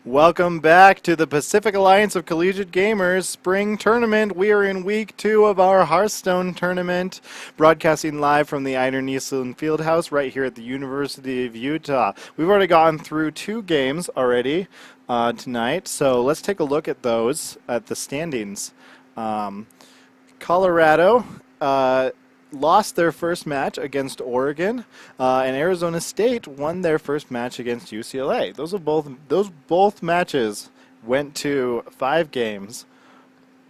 Welcome back to the Pacific Alliance of Collegiate Gamers Spring Tournament. We are in week 2 of our Hearthstone tournament, broadcasting live from the Einar Nielsen Fieldhouse right here at the University of Utah. We've already gotten through 2 games already tonight, so let's take a look at those, at the standings. Colorado lost their first match against Oregon, and Arizona State won their first match against UCLA. Those both matches went to 5 games.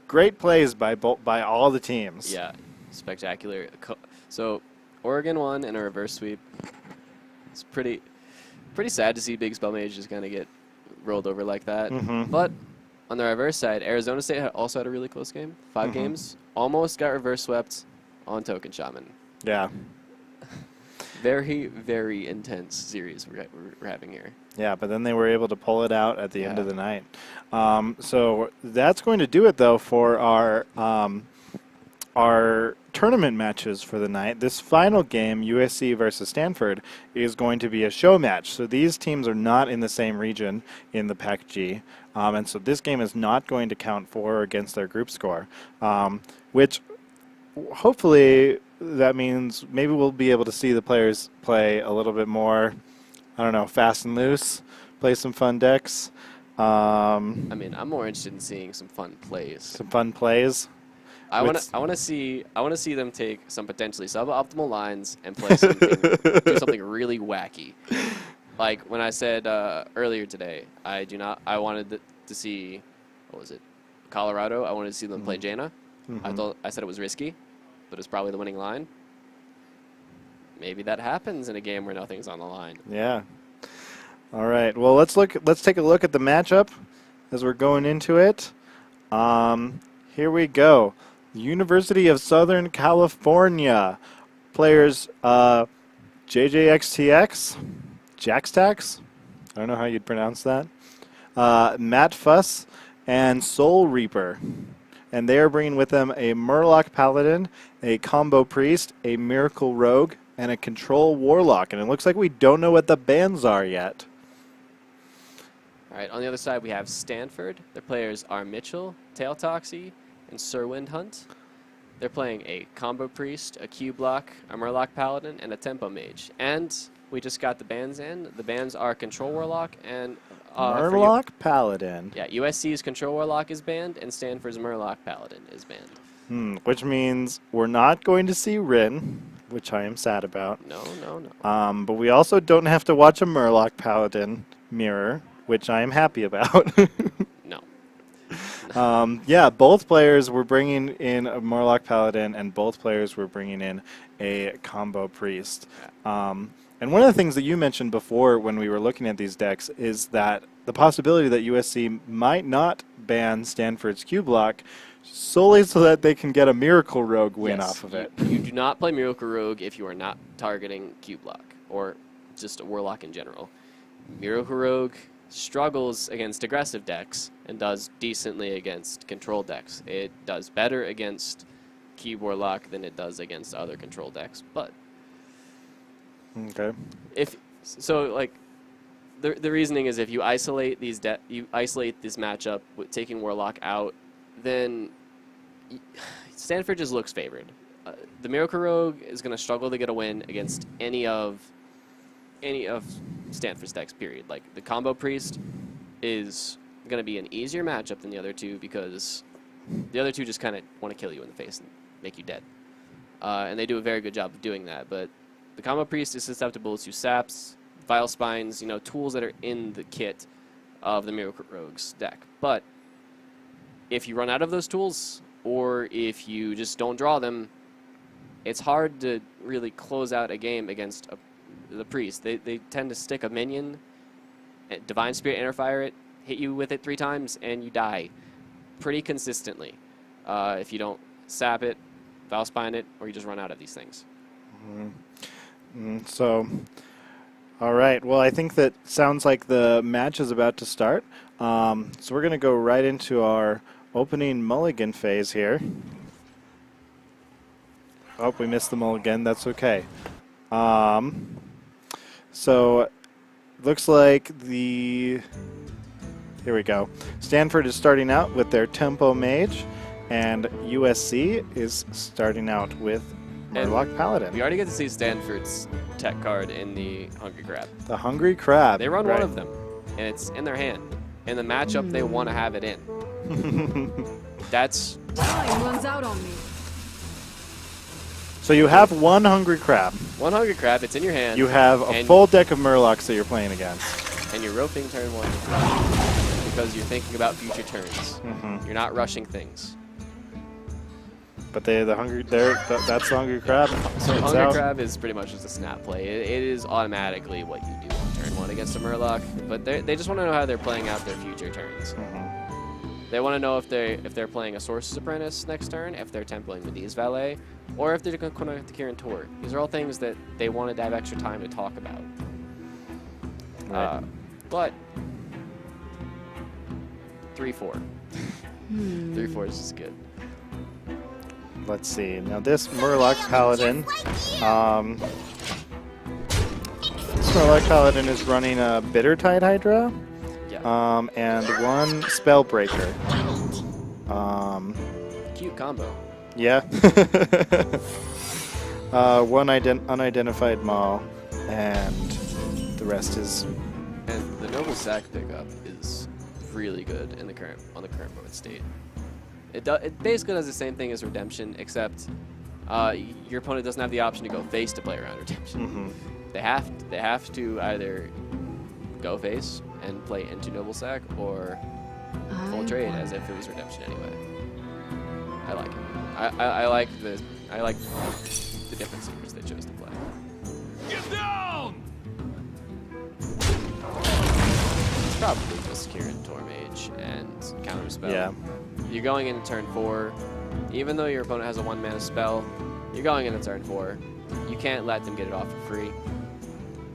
Great plays by all the teams. Yeah, spectacular. So Oregon won in a reverse sweep. It's pretty sad to see Big Spell Mage just kind of get rolled over like that. But on the reverse side, Arizona State also had a really close game. 5 games, almost got reverse swept on Token Shaman. Yeah. Very, very intense series we're having here. Yeah, but then they were able to pull it out at the end of the night. So that's going to do it, though, for our tournament matches for the night. This final game, USC versus Stanford, is going to be a show match. So these teams are not in the same region in the PACG. And so this game is not going to count for against their group score, which hopefully that means maybe we'll be able to see the players play a little bit more, I don't know, fast and loose, play some fun decks. I mean, I'm more interested in seeing some fun plays. Some fun plays. I want to see them take some potentially suboptimal lines and play something, do something really wacky. Like when I said earlier today, I wanted to see, what was it, Colorado. I wanted to see them play Jaina. I said it was risky, but it's probably the winning line. Maybe that happens in a game where nothing's on the line. Yeah. All right. Well, let's take a look at the matchup as we're going into it. Here we go. University of Southern California players JJXTX, Jackstax. I don't know how you'd pronounce that. Matt Fuss and Soul Reaper. And they are bringing with them a Murloc Paladin, a Combo Priest, a Miracle Rogue, and a Control Warlock. And it looks like we don't know what the bans are yet. All right, on the other side, we have Stanford. Their players are Mitchell, Tail Toxie, and Sir Windhunt. They're playing a Combo Priest, a Q-Block, a Murloc Paladin, and a Tempo Mage. And we just got the bans in. The bans are Control Warlock and Murloc Paladin. Yeah, USC's Control Warlock is banned, and Stanford's Murloc Paladin is banned. Which means we're not going to see Rin, which I am sad about. No. But we also don't have to watch a Murloc Paladin mirror, which I am happy about. No. Yeah, both players were bringing in a Murloc Paladin, and both players were bringing in a Combo Priest. And one of the things that you mentioned before when we were looking at these decks is that the possibility that USC might not ban Stanford's Q-Block solely so that they can get a Miracle Rogue win off of it. You do not play Miracle Rogue if you are not targeting Q-Block or just a Warlock in general. Miracle Rogue struggles against aggressive decks and does decently against control decks. It does better against Q Warlock than it does against other control decks, but okay. The reasoning is if you isolate this matchup with taking Warlock out, then Stanford just looks favored. The Miracle Rogue is going to struggle to get a win against any of Stanford's decks, period. Like the Combo Priest is going to be an easier matchup than the other two because the other two just kind of want to kill you in the face and make you dead. And they do a very good job of doing that, but the Combo Priest is susceptible to saps, Vile Spines, tools that are in the kit of the Miracle Rogue's deck. But if you run out of those tools, or if you just don't draw them, it's hard to really close out a game against the Priest. They tend to stick a minion, Divine Spirit Interfire it, hit you with it 3 times, and you die pretty consistently if you don't sap it, Vile Spine it, or you just run out of these things. So, all right. Well, I think that sounds like the match is about to start. So we're going to go right into our opening mulligan phase here. Oh, we missed the mulligan. That's okay. So, looks like the Here we go. Stanford is starting out with their Tempo Mage, and USC is starting out with Murloc Paladin. We already get to see Stanford's tech card in the Hungry Crab. The Hungry Crab. They run right. one of them, and it's in their hand. In the matchup, they want to have it in. That's... Time runs out on me. So you have one Hungry Crab. One Hungry Crab, it's in your hand. You have a full deck of Murlocs that you're playing against. And you're roping turn 1 because you're thinking about future turns. You're not rushing things. But that's the Hungry Crab. So It's Hungry out. Crab is pretty much just a snap play. It is automatically what you do on turn 1 against a Murloc, but they just want to know how they're playing out their future turns. They want to know if they're playing a Sorcerer's Apprentice next turn, if they're templing Medivh's Valet, or if they're going to connect the Kirin Tor. These are all things that they wanted to have extra time to talk about. Right. But 3-4. 3-4 is just good. Let's see. Now this Murloc Paladin, is running a Bittertide Hydra, and one Spellbreaker. Cute combo. Yeah. One unidentified Maul, and the rest is. And the Noble Sack pickup is really good in the current mode state. It basically does the same thing as Redemption, except your opponent doesn't have the option to go face to play around Redemption. They have to either go face and play into Noble Sack, or full trade as if it was Redemption anyway. I like it. I like the different secrets they chose to play. Get down! It's probably just Kirin Tor Mage and Counterspell. Yeah. You're going into turn 4. Even though your opponent has a 1-mana spell, you're going into turn 4. You can't let them get it off for free.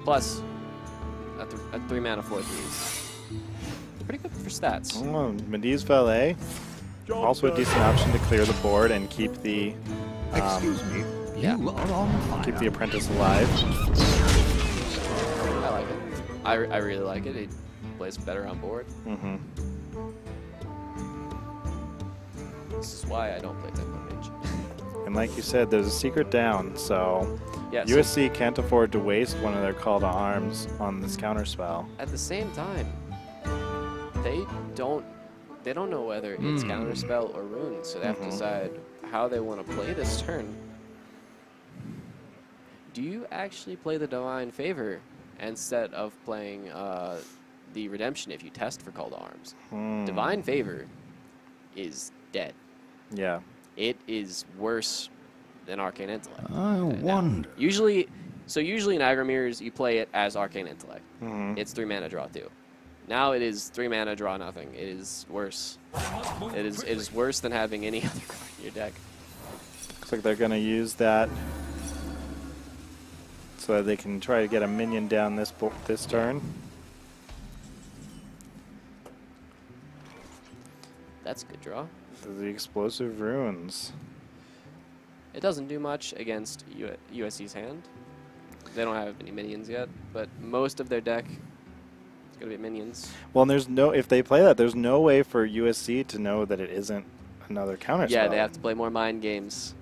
Plus, a 3-mana 4/3s. Pretty good for stats. Oh, Medivh's Valet. Also a decent option to clear the board and keep the Excuse me. Yeah. You are on fire. keep the apprentice alive. I like it. I really like it. It plays better on board. This is why I don't play Tempo Mage. And like you said, there's a secret down, so Yeah, so USC can't afford to waste one of their call to arms on this counterspell. at the same time, they don't know whether it's Counterspell or Runes, so they have to decide how they want to play this turn. Do you actually play the Divine Favor instead of playing the Redemption if you test for Call to Arms? Divine Favor is dead. Yeah. It is worse than Arcane Intellect. I wonder. Usually in Aggro Mirrors, you play it as Arcane Intellect. It's 3-mana draw 2. Now it is 3-mana draw nothing. It is worse. It is worse than having any other card in your deck. Looks like they're going to use that so that they can try to get a minion down this turn. That's a good draw. The explosive runes. It doesn't do much against USC's hand. They don't have any minions yet, but most of their deck is going to be minions. Well, and if they play that, there's no way for USC to know that it isn't another counterspell. Yeah, they have to play more mind games.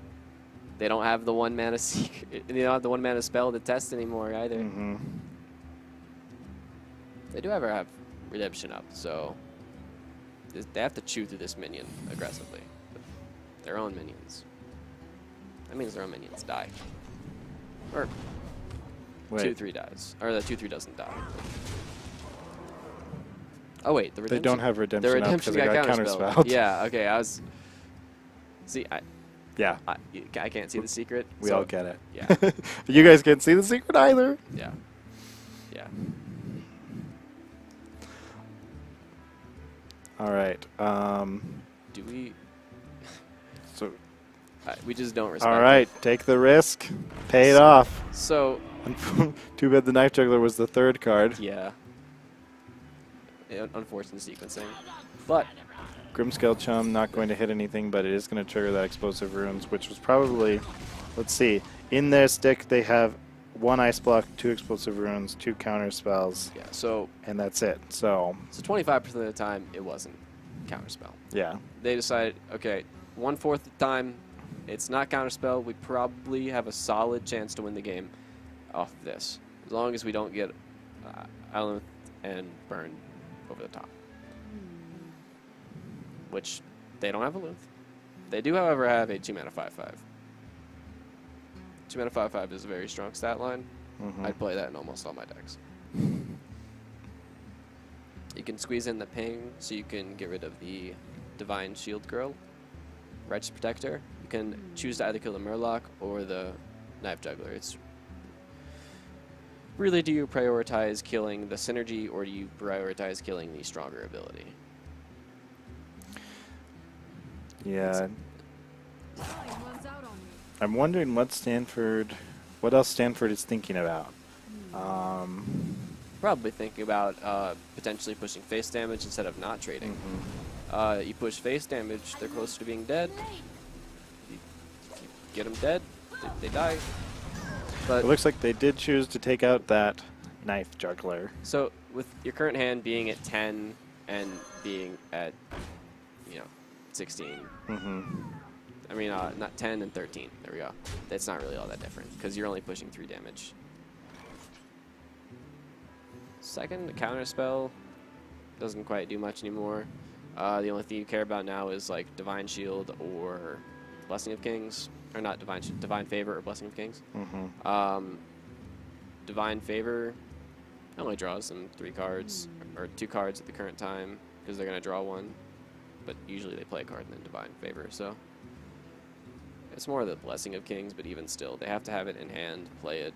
They don't have the 1-mana secret. They don't have the 1-mana spell to test anymore either. They do ever have Redemption up, so they have to chew through this minion aggressively. But their own minions. That means their own minions die. Or 2/3 dies. Or the 2/3 doesn't die. Oh wait, the Redemption. They don't have Redemption. The Redemption up 'cause got they counterspelled. counterspelled. Yeah. Okay. See. Yeah. I can't see the secret. We so all get it. Yeah. You guys can't see the secret either. Yeah. Yeah. All right. Do we? So. We just don't respect. All right. Take the risk. Pay it off. So. Too bad the Knife Juggler was the third card. Yeah. Unfortunate sequencing, but Grimscale Chum not going to hit anything, but it is going to trigger that explosive runes, which was probably, let's see, in their stick they have 1 ice block, 2 explosive runes, 2 counter spells, Yeah, so and that's it. So 25% of the time, it wasn't counterspell. yeah, They decided, okay, 1/4 of the time, it's not counterspell. We probably have a solid chance to win the game off of this, as long as we don't get Island and Burn over the top. Which they don't have a Luth. They do, however, have a 2-mana 5/5. 2-mana 5/5 is a very strong stat line. I'd play that in almost all my decks. You can squeeze in the ping, so you can get rid of the Divine Shield Girl, Righteous Protector. You can choose to either kill the Murloc or the Knife Juggler. It's really, do you prioritize killing the synergy, or do you prioritize killing the stronger ability? yeah. I'm wondering what else Stanford is thinking about. Probably thinking about potentially pushing face damage instead of not trading. You push face damage, they're closer to being dead. You get them dead, they die. But It looks like they did choose to take out that Knife Juggler. so with your current hand being at 10 and being at 16. I mean, not 10 and 13. There we go. That's not really all that different because you're only pushing 3 damage. Second, the counter spell doesn't quite do much anymore. The only thing you care about now is like Divine Shield or Blessing of Kings, or not Divine Favor or Blessing of Kings. Divine Favor only draws them 3 cards or 2 cards at the current time because they're gonna draw 1, but usually they play a card and then Divine Favor. So it's more the Blessing of Kings, but even still, they have to have it in hand, play it.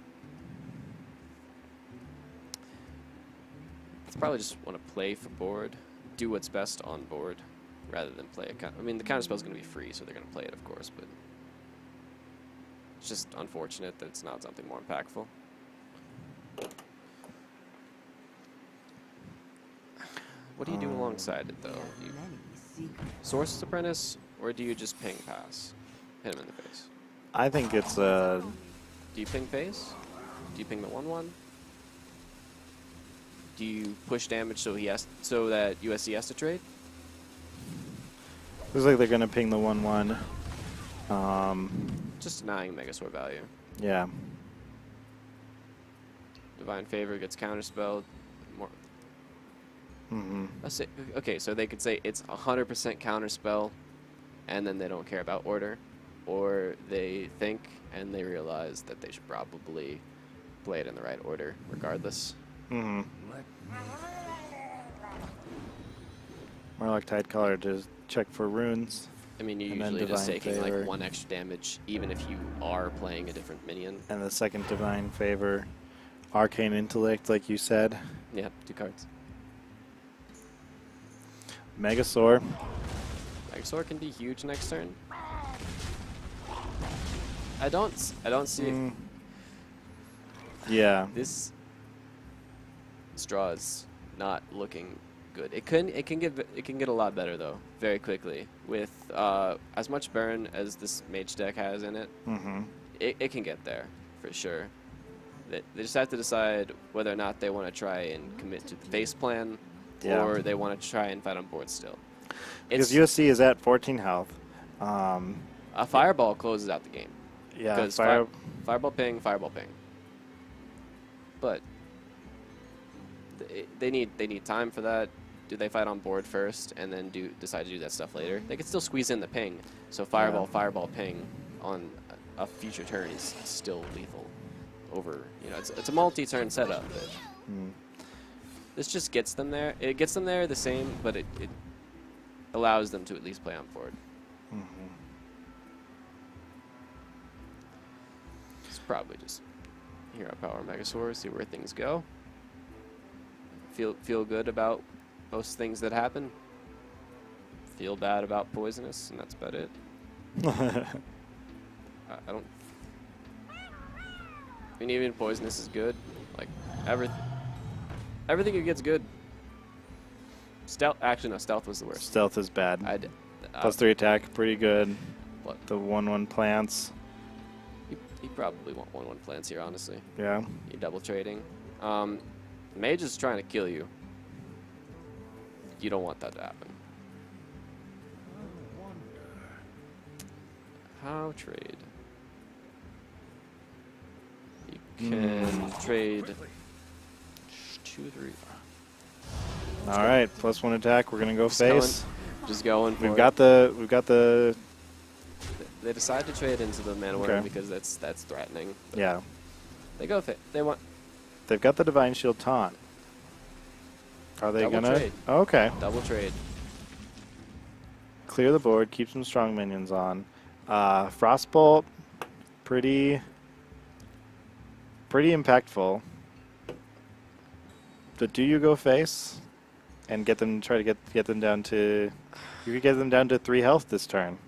It's probably just want to play for board, do what's best on board, rather than play a I mean, the counterspell is going to be free, so they're going to play it, of course, but it's just unfortunate that it's not something more impactful. What do you do alongside it, though? Do you Source's Apprentice, or do you just ping pass? Hit him in the face. I think it's Do you ping face? Do you ping the 1/1? Do you push damage so that USC has to trade? looks like they're gonna ping the 1/1. Just denying Megasaur value. Yeah. Divine Favor gets counterspelled. More. Mm-hmm. Let's say, okay, so they could say it's 100% counterspell, and then they don't care about order, or they think and they realize that they should probably play it in the right order, regardless. Mm-hmm. More like Tidecaller to check for runes. I mean, you're And then usually just Divine taking Favor. like 1 extra damage, even if you are playing a different minion. And the second Divine Favor. Arcane Intellect, like you said. Yeah, 2 cards. Megasaur. Megasaur can be huge next turn. I don't see Yeah. this draw is not looking good. It can get a lot better though, very quickly. With as much burn as this mage deck has in it, it can get there for sure. They just have to decide whether or not they want to try and commit to the face plan, or they want to try and fight on board still. Because USC is at 14 health. A fireball closes out the game. Yeah, Because fireball ping. But they need time for that. Do they fight on board first and then decide to do that stuff later? They could still squeeze in the ping. So fireball ping on a future turn is still lethal. Over, it's a multi-turn setup. But this just gets them there. It gets them there the same, but it allows them to at least play on board. It's probably just Hero Power Megasaur, see where things go. Feel good about most things that happen. Feel bad about Poisonous, and that's about it. I don't. I mean, even Poisonous is good. Like everything it gets good. Stealth. Actually, no. Stealth was the worst. Stealth is bad. Plus 3 attack, pretty good. What? The 1/1 plants. He probably want 1/1 plans here, honestly. Yeah. You're double trading. Mage is trying to kill you. You don't want that to happen. How trade? You can trade 2, 3. All right, +1 attack. We're gonna go face. Just going for We've got the. They decide to trade into the mana worm Okay. because that's threatening. But Yeah. they go fit. They want They've got the Divine Shield taunt. Are they Double gonna? trade. Okay. double trade. Clear the board. Keep some strong minions on. Frostbolt, pretty impactful. But do you go face and get them? Try to get them down to. You could get them down to 3 health this turn.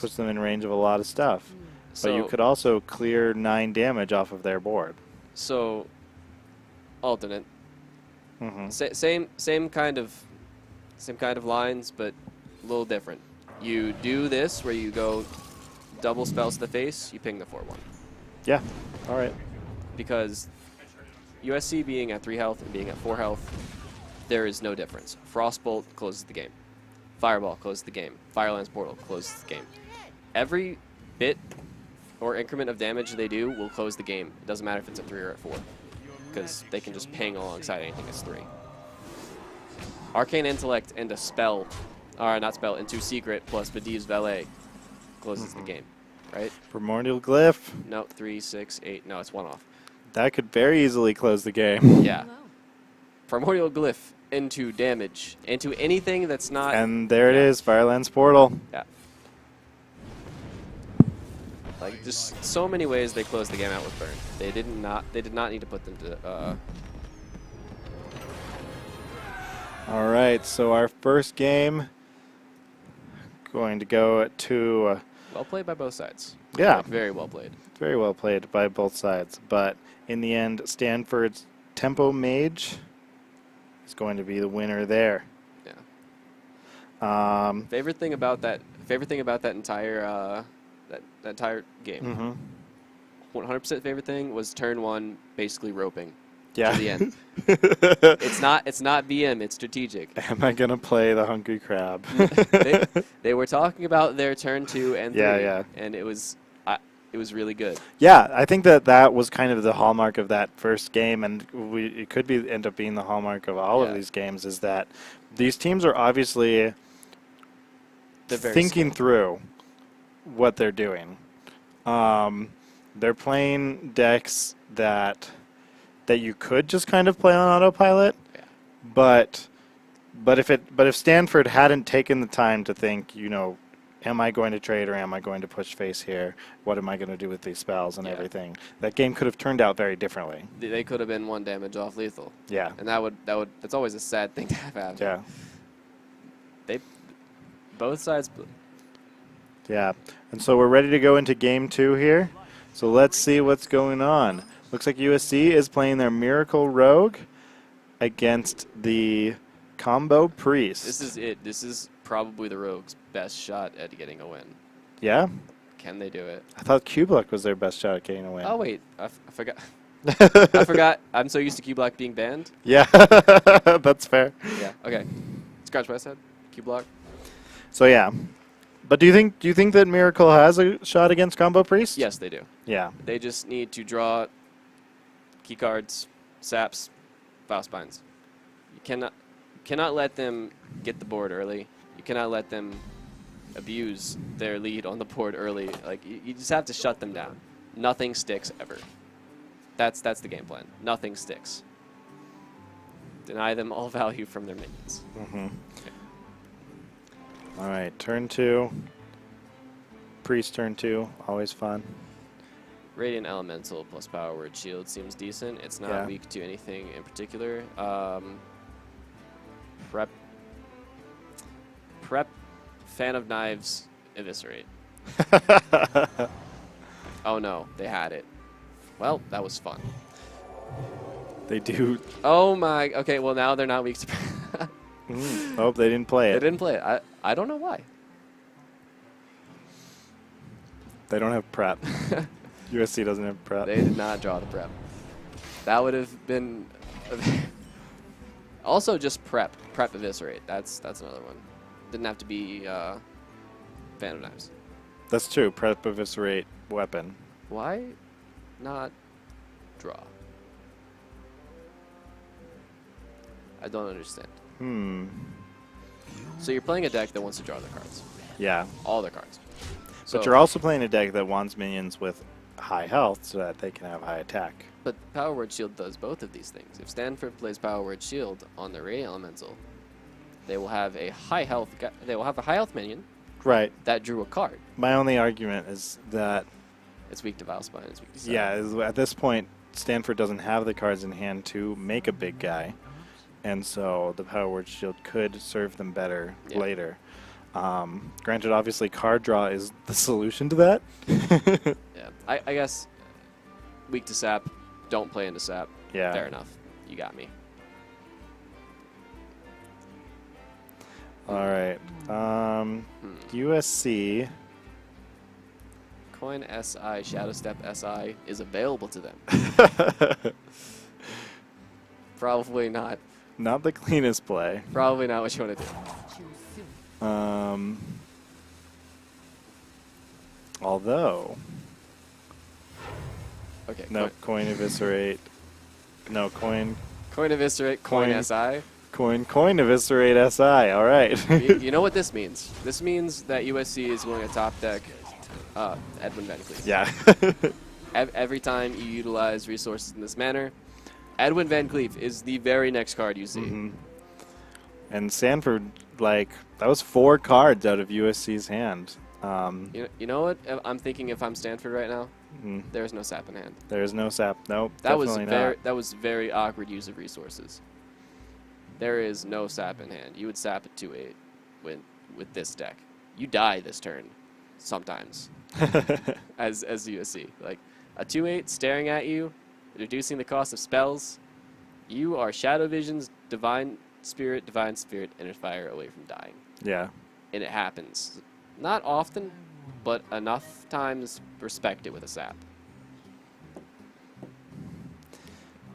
Puts them in range of a lot of stuff. So But you could also clear 9 damage off of their board. so alternate. Mm-hmm. Same kind of lines, but a little different. You do this where you go double spells to the face. You ping the 4/1 Yeah. All right. because USC being at 3 health and being at 4 health, there is no difference. Frostbolt closes the game. Fireball closes the game. Firelands Portal closes the game. Every bit or increment of damage they do will close the game. It doesn't matter if it's at 3 or at 4, because they can just ping alongside anything that's 3. Arcane Intellect and a spell, or not spell, into Secret plus Medivh's Valet closes the game, right? Primordial Glyph. No, 3, 6, 8. No, it's 1 off. That could very easily close the game. Yeah. Primordial Glyph into damage, into anything that's not... And there it Yeah. is, Firelands Portal. Yeah. Like, just so many ways they closed the game out with Burn. They did not need to put them to... All right, so our first game going to go to well played by both sides. Yeah. Like, very well played. very well played by both sides, but in the end, Stanford's Tempo Mage is going to be the winner there. Yeah. Favorite thing about that entire that entire game. 100% favorite thing was turn 1 basically roping. Yeah. To the end. It's not VM, it's strategic. Am I gonna play the Hungry Crab? they were talking about their turn 2 and 3, Yeah. and it was really good. Yeah, I think that was kind of the hallmark of that first game, and it could end up being the hallmark of all of these games, is that these teams are obviously They're very thinking through what they're doing. They're playing decks that you could just kind of play on autopilot, Yeah. but if Stanford hadn't taken the time to think, am I going to trade or am I going to push face here? What am I going to do with these spells and Yeah. everything? That game could have turned out very differently. They could have been 1 damage off lethal. Yeah. And that's always a sad thing to have happen. Yeah. Both sides. Yeah. And so we're ready to go into game 2 here. So let's see what's going on. Looks like USC is playing their Miracle Rogue against the Combo Priest. This is it. This is probably the Rogue's best shot at getting a win. Yeah? Can they do it? I thought Q-Block was their best shot at getting a win. Oh wait, I forgot. I forgot. I'm so used to Q-Block being banned. Yeah, that's fair. Yeah. Okay. Scratch what I said. Q-Block. So yeah, but do you think that Miracle has a shot against Combo Priest? Yes, they do. Yeah. They just need to draw key cards, saps, file spines. You cannot let them get the board early. You cannot let them abuse their lead on the board early. Like you just have to shut them down. Nothing sticks ever. That's the game plan. Nothing sticks. Deny them all value from their minions. Okay. All right, turn 2. Priest turn 2, always fun. Radiant Elemental plus Power Word Shield seems decent. It's not Yeah. weak to anything in particular. Prep, Fan of Knives, Eviscerate. Oh no, they had it. Well, that was fun. They do. Oh my, okay, well now they're not weak to Oh, they didn't play They it. didn't play it. I don't know why. They don't have prep. USC doesn't have prep. They did not draw the prep. That would have been also just prep eviscerate. That's another one. Didn't have to be Phantom Knives. That's true. Prep eviscerate weapon. Why not draw? I don't understand. So you're playing a deck that wants to draw their cards. Yeah. All their cards. But you're also playing a deck that wants minions with high health so that they can have high attack. But Power Word Shield does both of these things. If Stanford plays Power Word Shield on their Radiant Elemental, they will have a high health. They will have a high health minion. Right. That drew a card. My only argument is that It's weak to Valspine. It's weak to Sap. yeah, at this point, Stanford doesn't have the cards in hand to make a big guy, and so the Power Word Shield could serve them better later. Granted, obviously, card draw is the solution to that. Yeah, I guess weak to Sap. Don't play into Sap. Yeah. Fair enough. You got me. All right. USC. Coin SI, Shadow Step SI is available to them. Probably not. Not the cleanest play. Probably not what you want to do. Although, Okay. no, coin eviscerate. No, coin Eviscerate, Coin Coin. SI. coin eviscerate SI. All right. You know what this means? This means that USC is going to top deck Edwin Van Cleef. Yeah. Every time you utilize resources in this manner, Edwin Van Cleef is the very next card you see. And Stanford, like, that was 4 cards out of USC's hand. You know what? I'm thinking if I'm Stanford right now, there's no sap in hand. There's no sap. Nope. That was definitely not. that was very awkward use of resources. There is no sap in hand. You would sap a 2/8 with this deck. You die this turn, sometimes, as USC. Like a 2/8 staring at you, reducing the cost of spells. You are Shadow Vision's Divine Spirit, Inner Fire away from dying. Yeah. And it happens. Not often, but enough times respect it with a sap.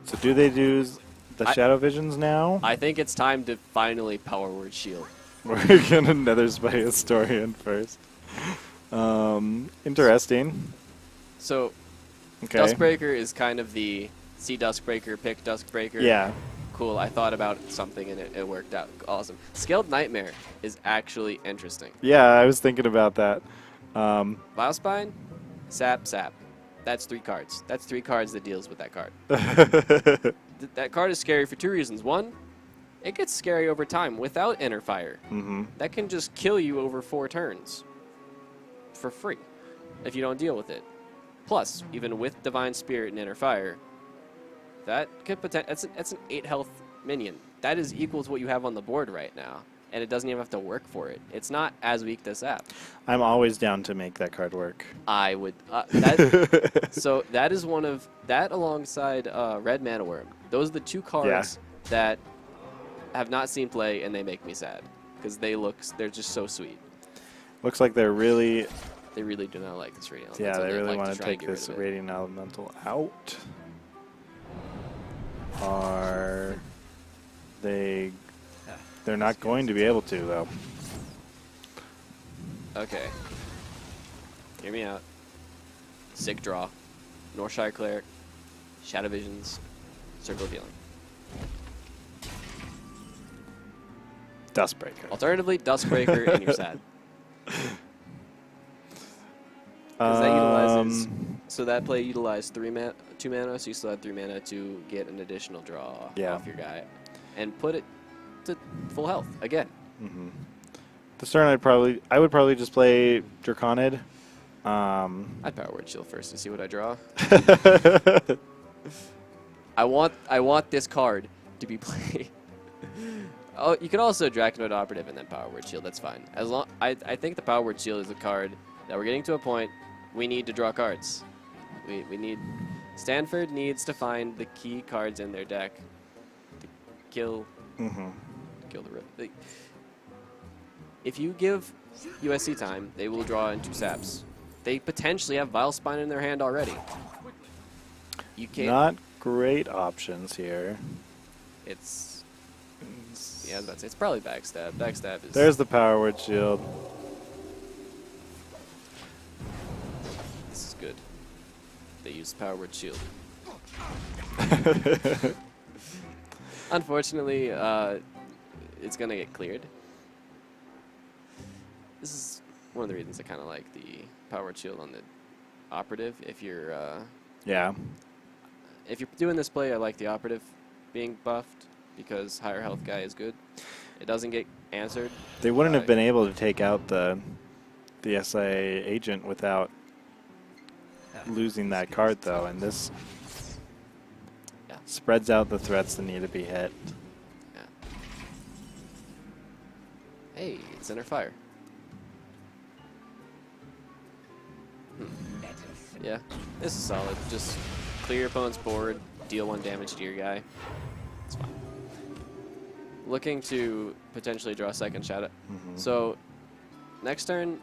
So do they do the Shadow Visions now? I think it's time to finally Power Word Shield. We're going to Nether Spy Historian first. Interesting. So, Okay. Duskbreaker is kind of the see Duskbreaker, pick Duskbreaker. Yeah. Cool. I thought about something and it worked out. Awesome. Scaled Nightmare is actually interesting. Yeah, I was thinking about that. Biospine, Sap. That's 3 cards. That's 3 cards that deals with that card. That card is scary for 2 reasons. One, it gets scary over time without Inner Fire. That can just kill you over 4 turns for free if you don't deal with it. Plus, even with Divine Spirit and Inner Fire, that could that's an 8 health minion. That is equal to what you have on the board right now, and it doesn't even have to work for it. It's not as weak as Sap. I'm always down to make that card work. I would. So that is one of that alongside Red Mana Worm. Those are the 2 cards that have not seen play, and they make me sad because they're just so sweet. Looks like they're really. They really do not like this Radiant Yeah, Elemental. they really like want to try and take get rid this of it. Radiant Elemental out. Are they? They're not going to be able to, though. Okay. Hear me out. Sig Draw. Northshire Cleric. Shadow Visions. Circle of Healing. Duskbreaker. Alternatively, Duskbreaker and you're sad. Because that utilizes... So that play utilized 2 mana, so you still had 3 mana to get an additional draw off your guy. And put it to full health again. This turn, I would probably just play Draconid. I'd Power Word Shield first to see what I draw. I want this card to be played. Oh, you could also Draconid Operative and then Power Word Shield. That's fine. I think the Power Word Shield is a card that we're getting to a point we need to draw cards. We need Stanford needs to find the key cards in their deck to kill the. If you give USC time, they will draw in 2 saps. they potentially have Vile Spine in their hand already. You can't. Not great options here. It's yeah, I was about to say it's probably backstab. Backstab is. There's the power word shield. This is good. They use power word shield. Unfortunately, it's gonna get cleared. This is one of the reasons I kind of like the power word shield on the operative. If you're Yeah. if you're doing this play, I like the operative being buffed because higher health guy is good. It doesn't get answered. They wouldn't have been able to take out the SIA agent without losing that card, though, and this Yeah. spreads out the threats that need to be hit. Yeah. Hey, it's Inner Fire. Yeah, this is solid. Just clear your opponent's board, deal 1 damage to your guy. It's fine. Looking to potentially draw a second shadow. So, next turn,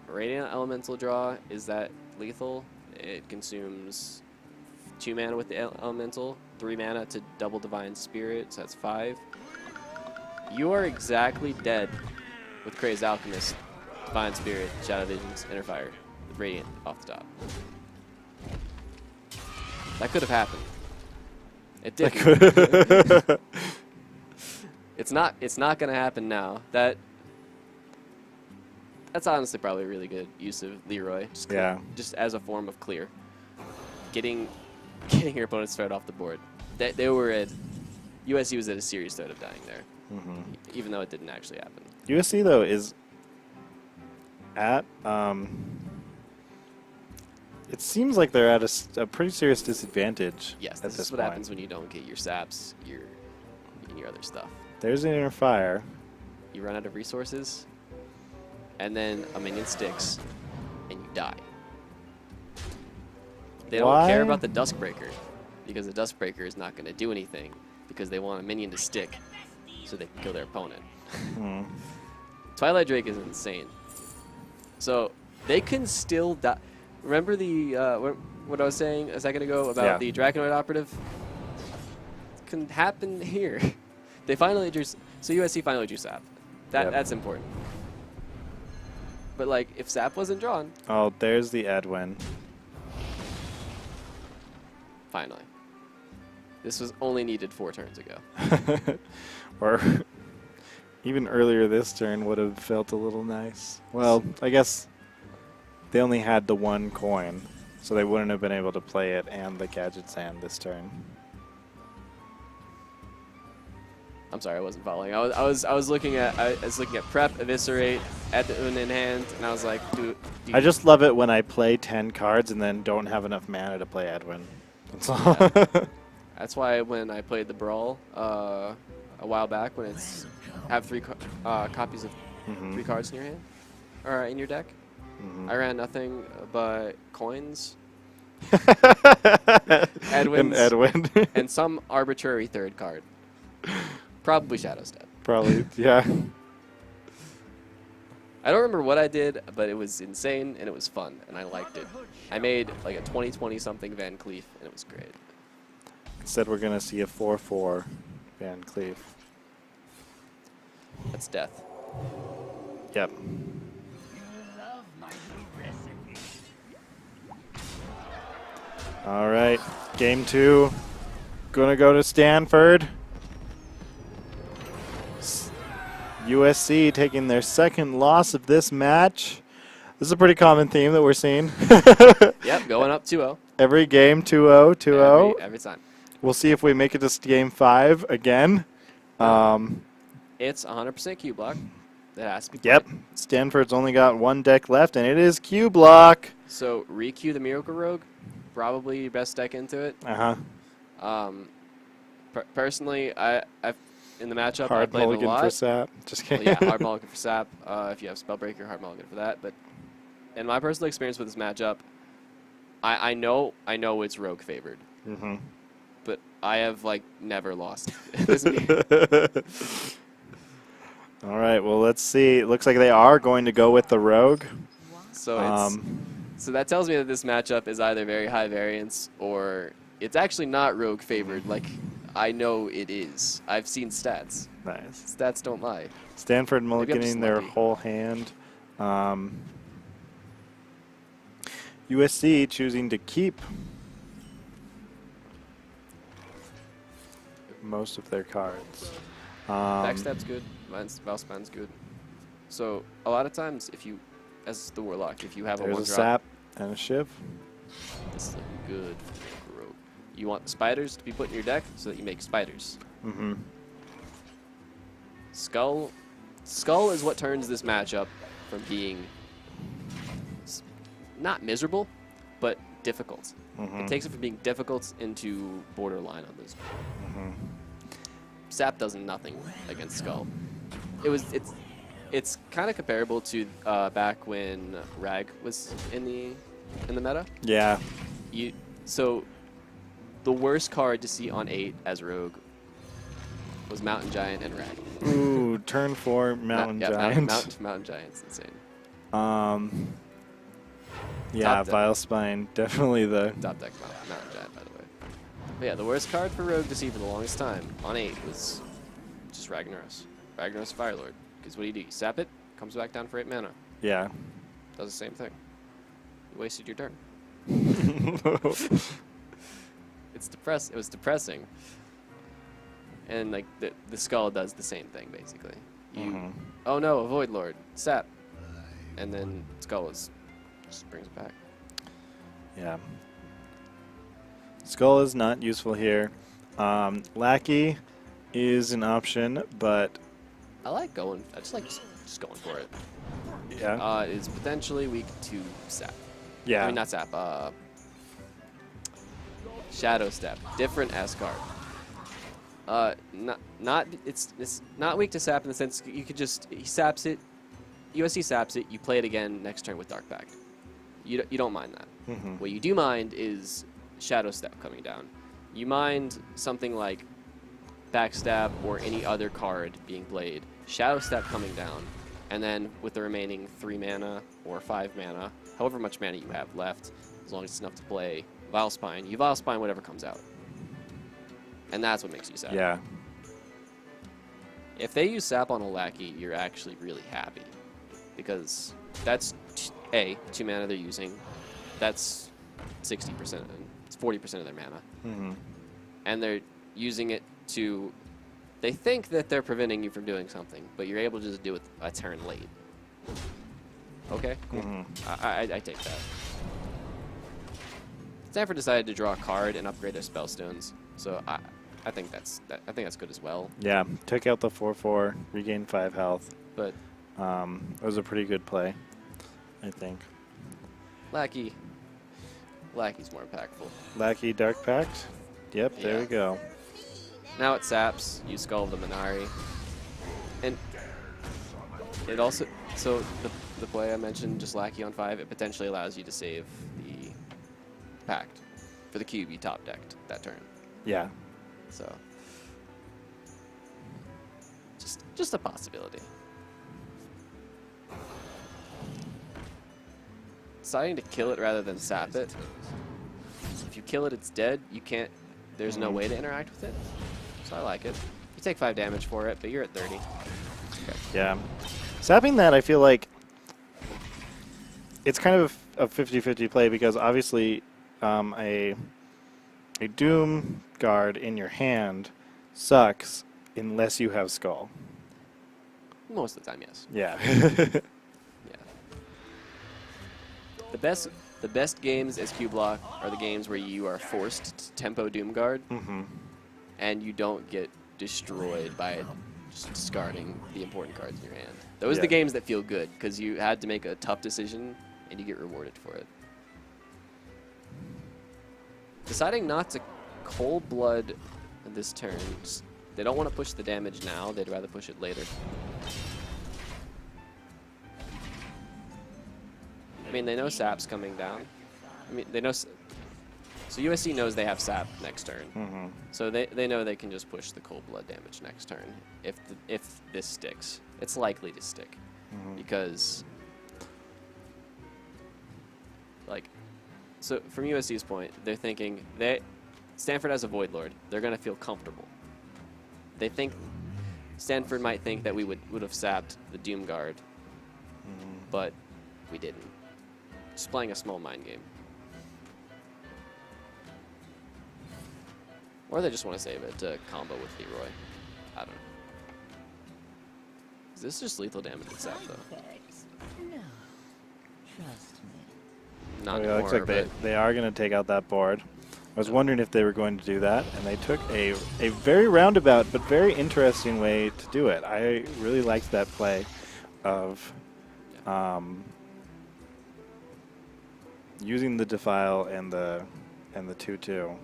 Radiant Elemental draw. Is that lethal? It consumes 2 mana with the Elemental, 3 mana to double Divine Spirit, so that's 5. You are exactly dead with Crazed Alchemist, Divine Spirit, Shadow Visions, Inner Fire, with Radiant off the top. That could have happened. It didn't. It's not going to happen now. That's honestly probably a really good use of Leroy. Just as a form of clear. Getting your opponent's threat off the board. They were at USC was at a serious threat of dying there. Even though it didn't actually happen. USC, though, is at it seems like they're at a pretty serious disadvantage. Yes, at this is what point. happens when you don't get your saps, your other stuff. There's an Inner Fire. You run out of resources, and then a minion sticks, and you die. They don't care about the Duskbreaker, because the Duskbreaker is not going to do anything, because they want a minion to stick, so they can kill their opponent. Twilight Drake is insane. So they can still die. Remember the what I was saying a second ago about the Draconoid operative? It can happen here. They finally drew. So USC finally drew Sap. That's important. But like, if Sap wasn't drawn. Oh, there's the Edwin. Finally. This was only needed 4 turns ago. Or even earlier this turn would have felt a little nice. Well, I guess they only had the 1 coin, so they wouldn't have been able to play it and the Gadget Sand this turn. I'm sorry, I wasn't following. I was looking at prep, eviscerate, at the Un in hand, and I was like, dude. I just love it when I play 10 cards and then don't have enough mana to play Edwin. That's all. Yeah. That's why when I played the Brawl a while back, when it's have 3 copies of 3 cards in your hand or in your deck, I ran nothing but coins, Edwins, Edwin, and some arbitrary 3rd card. Probably Shadow Step. Probably, yeah. I don't remember what I did, but it was insane and it was fun and I liked it. I made like a 2020 something Van Cleef and it was great. Instead, we're gonna see a 4/4 Van Cleef. That's death. Yep. All right, game 2. Gonna go to Stanford. USC taking their 2nd loss of this match. This is a pretty common theme that we're seeing. Yep, going up 2-0. Every game, 2-0, 2-0. Every time. We'll see if we make it to game 5 again. It's 100% Q block. That has to be played. Yep. Stanford's only got 1 deck left, and it is Q block. So, re-Q the Miracle Rogue. Probably your best deck into it. Personally, I've in the matchup, I Hard played it a mulligan lot. for Sap. Just kidding. Well, yeah, hard mulligan for Sap. If you have Spellbreaker, hard mulligan for that. But in my personal experience with this matchup, I know it's Rogue favored. But I have like never lost. All right. Well, let's see. It looks like they are going to go with the Rogue. So So that tells me that this matchup is either very high variance or it's actually not rogue favored. Like, I know it is. I've seen stats. Nice. Stats don't lie. Stanford Maybe I'm just mulliganing their lucky. whole hand. USC choosing to keep most of their cards. Backstab's good. Valspan's good. So a lot of times, if you, as the Warlock, if you have a There's one a drop, sap and a shiv. this is looking good for Rogue. You want the spiders to be put in your deck so that you make spiders. Mm-hmm. Skull is what turns this matchup from being not miserable, but difficult. It takes it from being difficult into borderline on this. Sap does nothing against Skull. It's kind of comparable to back when Rag was in the meta. Yeah. So the worst card to see on 8 as Rogue was Mountain Giant and Rag. Ooh, turn 4 Mountain Giant. Mountain Giant's insane. Yeah, Top deck. Vilespine, definitely the. Top deck Mountain Giant, by the way. But yeah, the worst card for Rogue to see for the longest time on 8 was just Ragnaros. Ragnaros Firelord. Because what do? You sap it, comes back down for 8 mana. Yeah. Does the same thing. You wasted your turn. It was depressing. And like the Skull does the same thing basically. Oh no, a Void Lord, sap, and then Skull just brings it back. Yeah. Skull is not useful here. Lackey is an option, but I just like just going for it. yeah. It's potentially weak to sap. Yeah. I mean not sap. Shadow Step, different S card. It's not weak to sap in the sense you could just he saps it, USC saps it, you play it again next turn with Dark Pact. You don't mind that. What you do mind is Shadow Step coming down. You mind something like Backstab or any other card being played, Shadow Step coming down, and then with the remaining 3 mana or 5 mana, however much mana you have left, as long as it's enough to play Vilespine, you Vilespine whatever comes out. And that's what makes you sap. Yeah. If they use sap on a Lackey, you're actually really happy. Because that's, 2 mana they're using. That's 60%, it's 40% of their mana. And they're using it to, they think that they're preventing you from doing something, but you're able to just do it a turn late. Okay, cool. I take that. Stanford decided to draw a card and upgrade their spellstones, so I think that's good as well. Yeah. Took out the 4/4, regained 5 health. But It was a pretty good play, I think. Lackey's more impactful. Lackey Dark Pact. Yep, there Yeah. we go. Now it saps. You Skull the Minari, and it also the play I mentioned, just Lackey on 5, it potentially allows you to save the Pact for the cube you top decked that turn. Yeah. So just a possibility. Deciding to kill it rather than sap it. If you kill it, it's dead. You can't. There's no way to interact with it. So I like it. You take 5 damage for it, but you're at 30. Okay. Yeah. Sapping that, I feel like it's kind of a 50-50 play because obviously a Doom guard in your hand sucks unless you have Skull. Most of the time, yes. Yeah. Yeah. The best games as Q block are the games where you are forced to tempo Doom guard, and you don't get destroyed by just discarding the important cards in your hand. Those are the Yeah. games that feel good because you had to make a tough decision and you get rewarded for it. Deciding not to cold blood this turn. They don't want to push the damage now. They'd rather push it later. I mean, they know sap's coming down. I mean, they know. So USC knows they have sap next turn. So they know they can just push the cold blood damage next turn if this sticks. It's likely to stick because like so from USC's point, they're thinking Stanford has a Void Lord. They're going to feel comfortable. They think Stanford might think that we would have sapped the Doom Guard, but we didn't. Just playing a small mind game. Or they just want to save it to combo with Leroy. I don't know. Is this just lethal damage with sap, though? No. Trust me. Not It anymore, looks like but they are going to take out that board. I was wondering if they were going to do that, and they took a very roundabout but very interesting way to do it. I really liked that play of using the Defile and the 2/2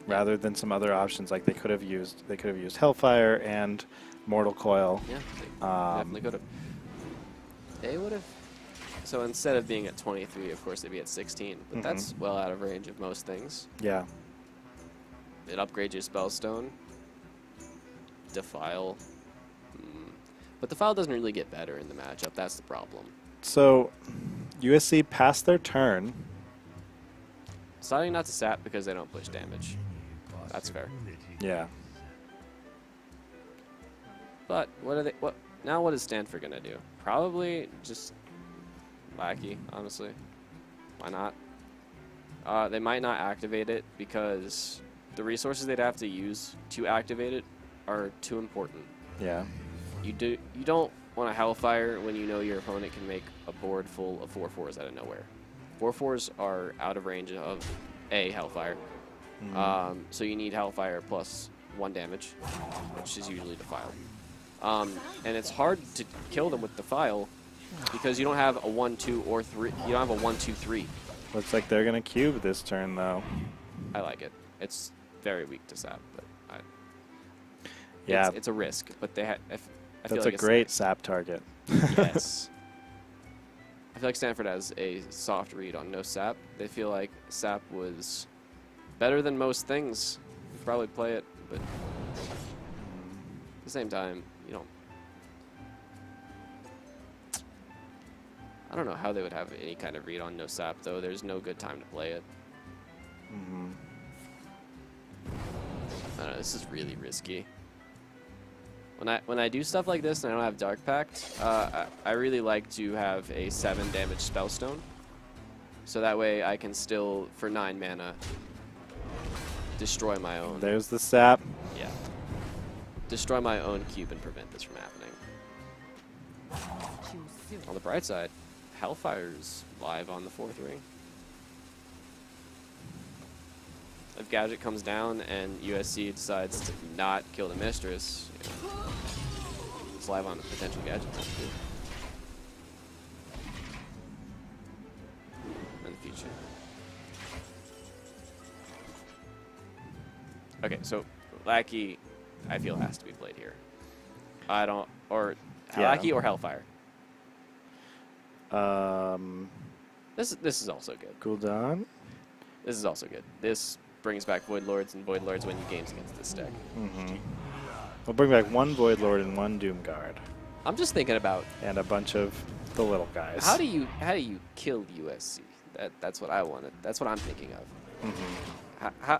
rather than some other options like they could have used. They could have used Hellfire and Mortal Coil. yeah, they definitely could have. They would have. So instead of being at 23, of course, they'd be at 16. But that's well out of range of most things. Yeah. It upgrades your Spellstone. Defile. But Defile doesn't really get better in the matchup. That's the problem. So USC passed their turn. Deciding not to sap because they don't push damage. That's fair. Yeah. But what are they? Now what is Stanford gonna do? Probably just Lackey, honestly. Why not? They might not activate it because the resources they'd have to use to activate it are too important. Yeah. You don't want a Hellfire when you know your opponent can make a board full of 4/4s out of nowhere. 4/4s are out of range of a Hellfire. So you need Hellfire plus 1 damage, which is usually Defile. And it's hard to kill them with Defile because you don't have a 1/2 or 3. You don't have a 1/2/3. Looks like they're going to cube this turn, though. I like it. It's very weak to sap, but Yeah. it's a risk. But they I feel That's like a great sap target. Yes. I feel like Stanford has a soft read on no sap. They feel like sap was better than most things. You could probably play it, but at the same time, you don't. I don't know how they would have any kind of read on no sap, though. There's no good time to play it. I don't know. This is really risky. When I do stuff like this and I don't have Dark Pact, I really like to have a 7 damage Spellstone. So that way I can still, for 9 mana, destroy my own. There's the sap. Yeah. Destroy my own cube and prevent this from happening. On the bright side, Hellfire's live on the 4th ring. If Gadget comes down and USC decides to not kill the Mistress, you know, it's live on the potential Gadget too. In the future. Okay, so Lackey, I feel, has to be played here. I don't, or Lackey or Hellfire. This is also good. Gul'dan. This is also good. This brings back Void Lords, and Void Lords win games against this deck. We'll bring back 1 Void Lord and 1 Doom Guard. I'm just thinking about And a bunch of the little guys. how do you kill USC? That's what I wanted. That's what I'm thinking of.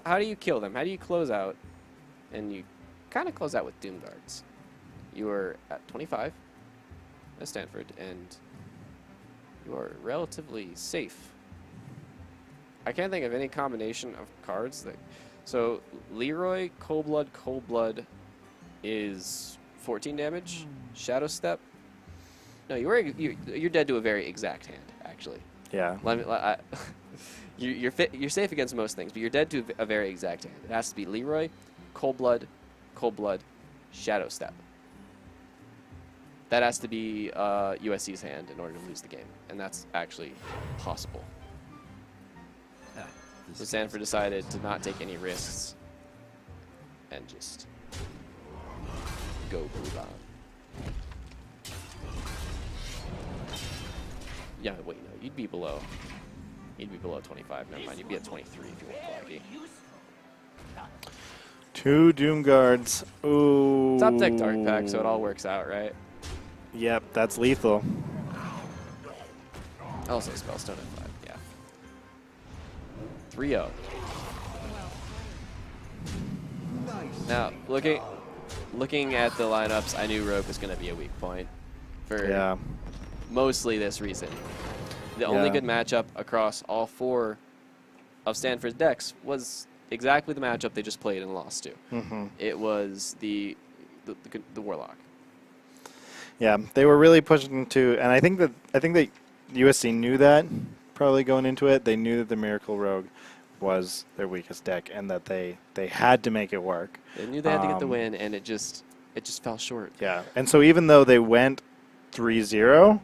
How do you kill them? How do you close out? And you kind of close out with Doom Guards. You are at 25 at Stanford, and you are relatively safe. I can't think of any combination of cards that. So Leroy, Cold Blood is 14 damage. Shadow Step. No, you're dead to a very exact hand, actually. Yeah. You're safe against most things, but you're dead to a very exact hand. It has to be Leroy, Cold Blood, Shadow Step. That has to be USC's hand in order to lose the game, and that's actually possible. So Stanford decided to not take any risks and just go blue bomb. Yeah, wait, no, you'd be below. You'd be below 25. Never mind, you'd be at 23 if you weren't lucky. 2 Doom Guards. Ooh. Top deck Dark Pack, so it all works out, right? Yep, that's lethal. Also Spellstone at 5, yeah. 3-0. Now, looking at the lineups, I knew Rogue was going to be a weak point for mostly this reason. The only good matchup across all 4 of Stanford's decks was exactly the matchup they just played and lost to. It was the Warlock. Yeah, they were really pushing to, and I think that USC knew that probably going into it. They knew that the Miracle Rogue was their weakest deck, and that they had to make it work. They knew they had to get the win, and it just fell short. Yeah, and so even though they went 3-0,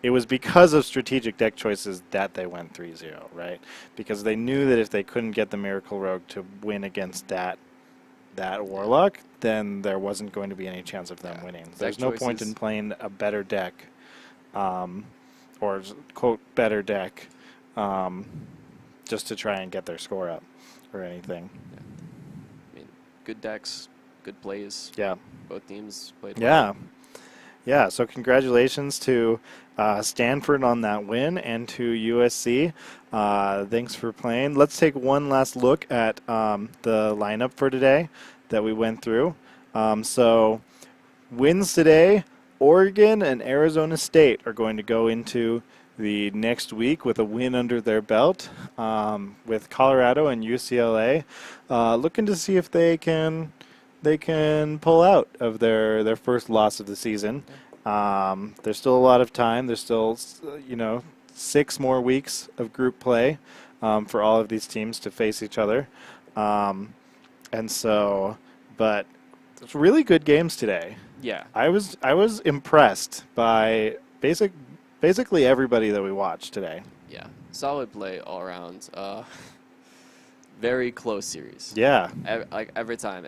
it was because of strategic deck choices that they went 3-0, right? Because they knew that if they couldn't get the Miracle Rogue to win against that Warlock, then there wasn't going to be any chance of them winning. There's no point in playing a better deck, or quote better deck, just to try and get their score up or anything. Yeah. I mean, good decks, good plays. Yeah. Both teams played Yeah. well. Yeah, so congratulations to Stanford on that win and to USC. Thanks for playing. Let's take one last look at the lineup for today that we went through. So wins today, Oregon and Arizona State are going to go into the next week with a win under their belt, with Colorado and UCLA looking to see if they can pull out of their first loss of the season. There's still a lot of time. There's still 6 more weeks of group play for all of these teams to face each other, and so, but it's really good games today. Yeah, I was impressed by basically everybody that we watched today. yeah, solid play all around. Very close series. Yeah. Like every time,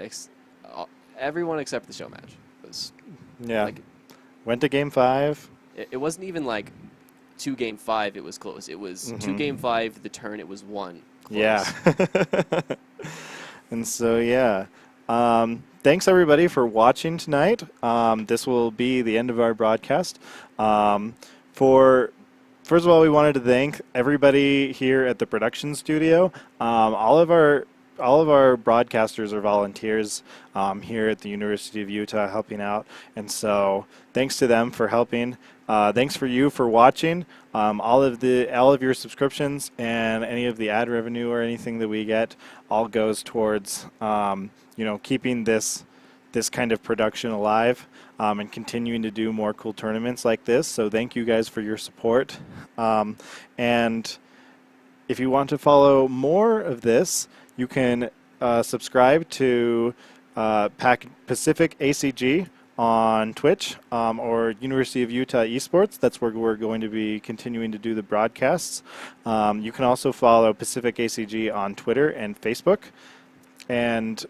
everyone except the show match was. Yeah. Like, went to game 5. It wasn't even like 2 game 5. It was close. It was 2 game 5. The turn it was 1. Close. Yeah. And so yeah. Thanks everybody for watching tonight. This will be the end of our broadcast. First of all, we wanted to thank everybody here at the production studio. All of our broadcasters are volunteers here at the University of Utah helping out, and so thanks to them for helping. Thanks for you for watching. All of your subscriptions and any of the ad revenue or anything that we get all goes towards keeping this kind of production alive, and continuing to do more cool tournaments like this. So thank you guys for your support. And if you want to follow more of this, you can subscribe to Pacific ACG on Twitch, or University of Utah Esports. That's where we're going to be continuing to do the broadcasts. You can also follow Pacific ACG on Twitter and Facebook. And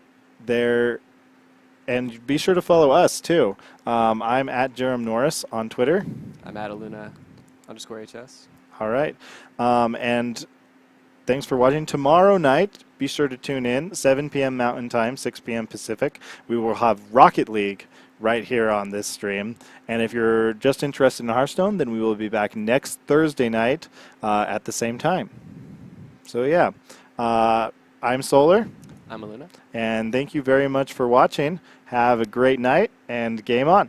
be sure to follow us too. I'm at Jerem Norris on Twitter. I'm at Aluna_HS. All right. And thanks for watching. Tomorrow night, be sure to tune in, 7 p.m. Mountain Time, 6 p.m. Pacific. We will have Rocket League right here on this stream. And if you're just interested in Hearthstone, then we will be back next Thursday night at the same time. So yeah, I'm Solar. I'm Aluna. And thank you very much for watching. Have a great night and game on.